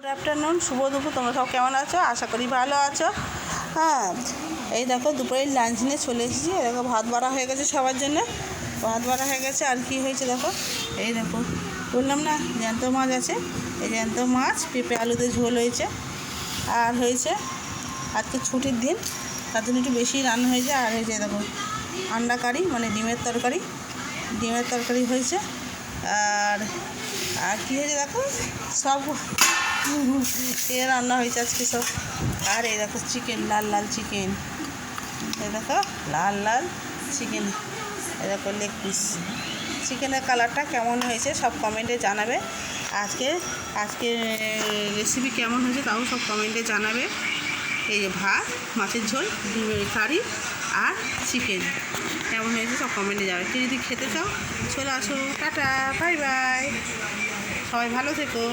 Good afternoon, শুভ দুপুর। তোমরা সব কেমন আছো? আশা করি ভালো আছো। হ্যাঁ, এই দেখো দুপুরের লাঞ্চ নিয়ে চলে এসেছি। দেখো ভাত বাড়া হয়ে গেছে, সবার জন্য ভাত বাড়া হয়ে গেছে। আর কি হয়েছে দেখো, এই দেখো বললাম না জ্যান্ত মাছ আছে। এই জ্যান্ত মাছ পেঁপে আলুতে ঝোল হয়েছে। আর হয়েছে আজকে ছুটির দিন, তার জন্য একটু বেশি রান্না হয়েছে। আর হয়েছে দেখো আন্ডা কারি, মানে ডিমের তরকারি হয়েছে। আর আর কী হয়েছে দেখো, সব রান্না হয়েছে আজকে সব। আর এই দেখো চিকেন, লাল চিকেন, এই দেখো লাল চিকেন, এই দেখো লেগ পিস। চিকেনের কালারটা কেমন হয়েছে সব কমেন্টে জানাবে। আজকে রেসিপি কেমন হয়েছে তাও সব কমেন্টে জানাবে। এই যে ভাত, মাছের ঝোল, ডিমের কারি আর চিকেন কেমন হয়েছে সব কমেন্টে যাবে। কেউ যদি খেতে চাও চলে আসো। টাটা, বাই বাই, সবাই ভালো থেকো।